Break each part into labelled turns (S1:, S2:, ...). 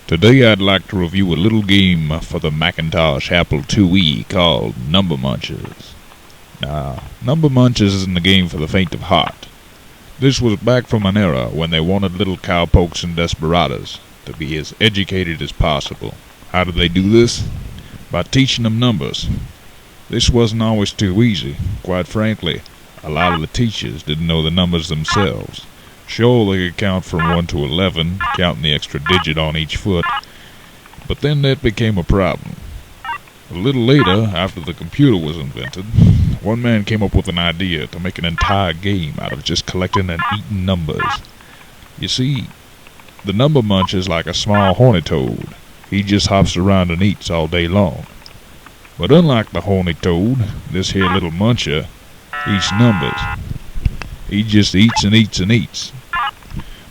S1: Today I'd like to review a little game for the Macintosh Apple IIe called Number Munchers. Now, Number Munchers isn't a game for the faint of heart. This was back from an era when they wanted little cowpokes and desperadoes to be as educated as possible. How did they do this? By teaching them numbers. This wasn't always too easy. Quite frankly, a lot of the teachers didn't know the numbers themselves. Sure, they could count from 1 to 11, counting the extra digit on each foot, but then that became a problem. A little later, after the computer was invented, one man came up with an idea to make an entire game out of just collecting and eating numbers. You see, the number muncher is like a small horny toad. He just hops around and eats all day long. But unlike the horny toad, this here little muncher eats numbers. He just eats and eats and eats.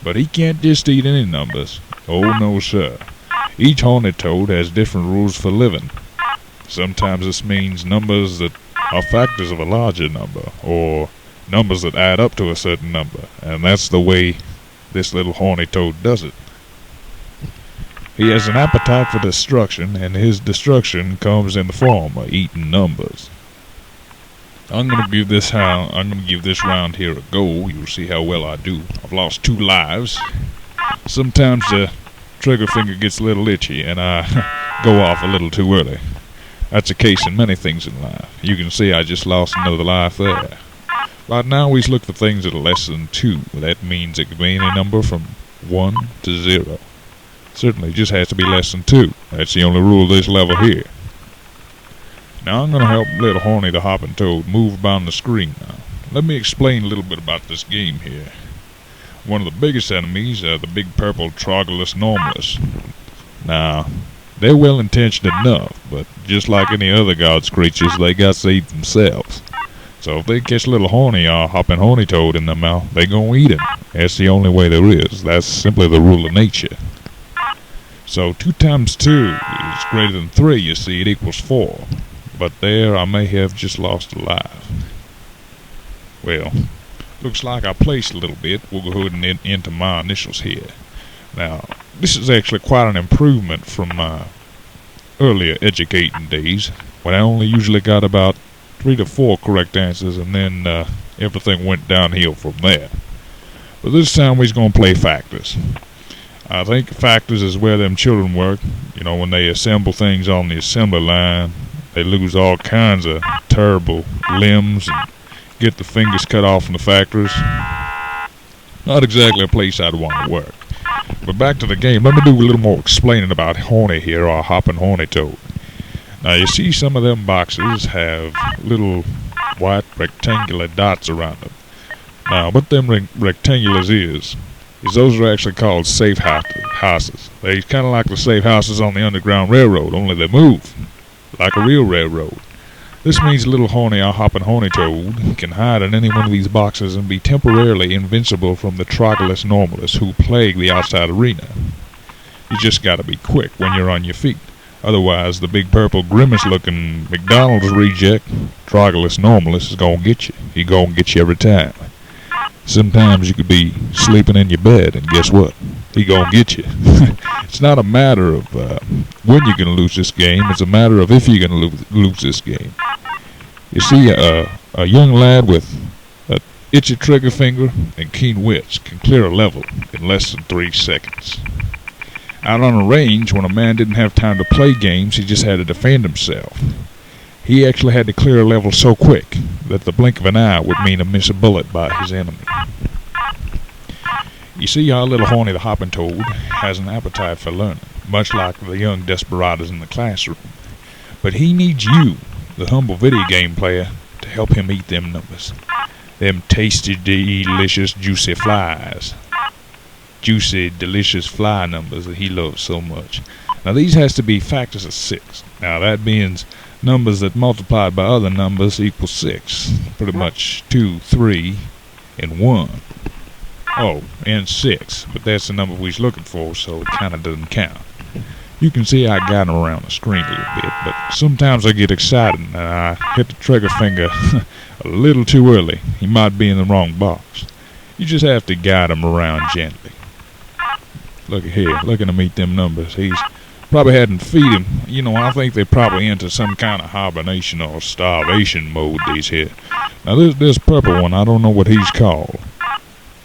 S1: But he can't just eat any numbers. Oh no, sir. Each horny toad has different rules for living. Sometimes this means numbers that are factors of a larger number, or numbers that add up to a certain number, and that's the way this little horny toad does it. He has an appetite for destruction, and his destruction comes in the form of eating numbers. I'm gonna give this round here a go. You'll see how well I do. I've lost 2 lives. Sometimes the trigger finger gets a little itchy, and I go off a little too early. That's the case in many things in life. You can see I just lost another life there. Right now, always look for things that are less than 2. That means it could be any number from 1 to 0. Certainly, it just has to be less than 2. That's the only rule of this level here. Now I'm going to help little Horny the Hopping Toad move about the screen now. Let me explain a little bit about this game here. One of the biggest enemies are the big purple Troglus normalus. Now, they're well-intentioned enough, but just like any other God's creatures, they got to eat themselves. So if they catch little Horny or Hopping Horny Toad in their mouth, they gonna eat him. That's the only way there is. That's simply the rule of nature. So 2 times 2 is greater than 3, you see, it equals 4. But there I may have just lost a life. Well, looks like I placed a little bit. We'll go ahead and enter my initials here. Now, this is actually quite an improvement from my earlier educating days, when I only usually got about 3 to 4 correct answers, and then everything went downhill from there. But this time we're going to play factors. I think factors is where them children work. You know, when they assemble things on the assembly line, they lose all kinds of terrible limbs and get the fingers cut off in the factories. Not exactly a place I'd want to work. But back to the game, let me do a little more explaining about Horny here, or Hopping Horny Toad. Now you see some of them boxes have little white rectangular dots around them. Now what them rectangulars is those are actually called safe houses. They kind of like the safe houses on the Underground Railroad, only they move like a real railroad. This means little Horny or Hopping Horny Toad can hide in any one of these boxes and be temporarily invincible from the Troglus normalus who plague the outside arena. You just gotta be quick when you're on your feet. Otherwise, the big purple grimace-looking McDonald's reject, Troglus normalus, is gonna get you. He gonna get you every time. Sometimes you could be sleeping in your bed, and guess what? He gonna get you. It's not a matter of when you're gonna lose this game. It's a matter of if you're gonna lose this game. You see, a young lad with an itchy trigger finger and keen wits can clear a level in less than 3 seconds. Out on a range, when a man didn't have time to play games, he just had to defend himself. He actually had to clear a level so quick that the blink of an eye would mean a miss a bullet by his enemy. You see, our little Horny the Hopping Toad has an appetite for learning, much like the young desperados in the classroom. But he needs you, the humble video game player, to help him eat them numbers. Them tasty, delicious, juicy flies. Juicy, delicious fly numbers that he loves so much. Now these has to be factors of 6. Now that means numbers that multiplied by other numbers equal 6. Pretty much 2, 3, and 1. Oh, and 6, but that's the number we was looking for, so it kinda doesn't count. You can see I got him around the screen a little bit, but sometimes I get excited and I hit the trigger finger a little too early. He might be in the wrong box. You just have to guide him around gently. Look at here, looking to meet them numbers. He's probably hadn't feed him. You know, I think they're probably into some kind of hibernation or starvation mode, these here. Now, this purple one, I don't know what he's called.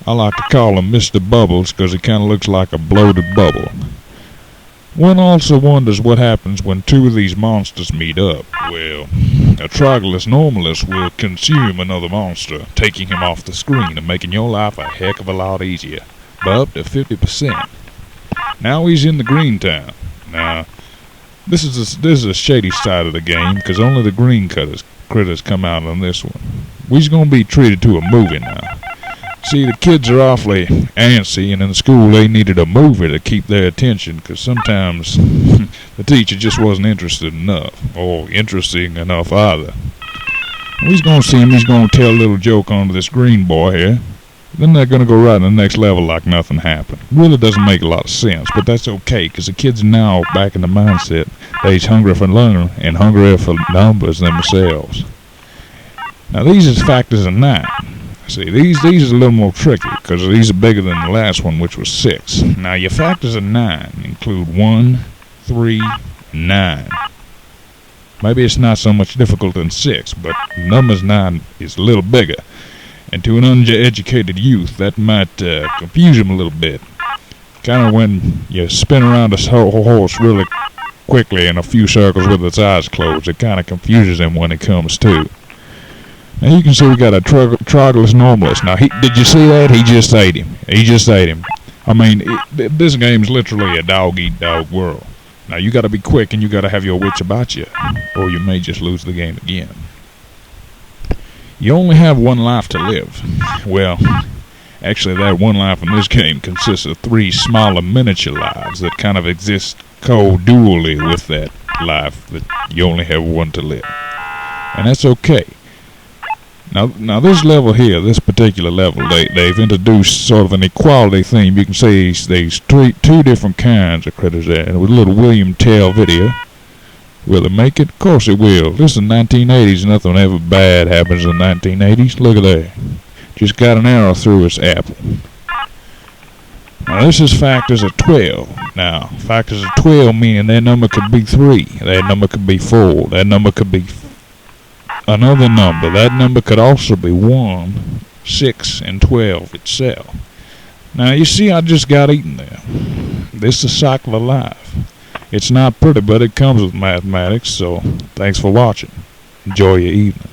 S1: I like to call him Mr. Bubbles because he kind of looks like a bloated bubble. One also wonders what happens when two of these monsters meet up. Well, a Trogylus normalus will consume another monster, taking him off the screen and making your life a heck of a lot easier, by up to 50%. Now he's in the green town. Now, this is a shady side of the game because only the green critters come out on this one. We's gonna be treated to a movie now. See, the kids are awfully antsy, and in school they needed a movie to keep their attention because sometimes the teacher just wasn't interested enough, or interesting enough either. We's gonna see him. He's gonna tell a little joke onto this green boy here. Then they're gonna go right to the next level like nothing happened. Really doesn't make a lot of sense, but that's okay because the kids are now back in the mindset they's hungry for learning and hungry for numbers themselves. Now these is factors of 9. See, these are a little more tricky because these are bigger than the last one, which was 6. Now your factors of 9 include 1, 3, and 9. Maybe it's not so much difficult than 6, but numbers 9 is a little bigger. And to an uneducated youth, that might confuse him a little bit. Kind of when you spin around a horse really quickly in a few circles with its eyes closed, it kind of confuses him when it comes to. Now you can see we got a Trogylus normalus. Now, did you see that? He just ate him. He just ate him. I mean, this game's literally a dog-eat-dog world. Now, you got to be quick and you got to have your wits about you, or you may just lose the game again. You only have one life to live. Well, actually, that one life in this game consists of 3 smaller miniature lives that kind of exist co-dually with that life that you only have one to live. And that's okay. Now this level here, this particular level, they've introduced sort of an equality theme. You can see there's two different kinds of critters there. And with a little William Tell video, will it make it? Of course it will. This is 1980s. Nothing ever bad happens in the 1980s. Look at that. Just got an arrow through its apple. Now this is factors of 12. Now, factors of 12 meaning that number could be 3. That number could be 4. That number could be another number. That number could also be 1, 6, and 12 itself. Now you see I just got eaten there. This is a cycle of life. It's not pretty, but it comes with mathematics, so thanks for watching. Enjoy your evening.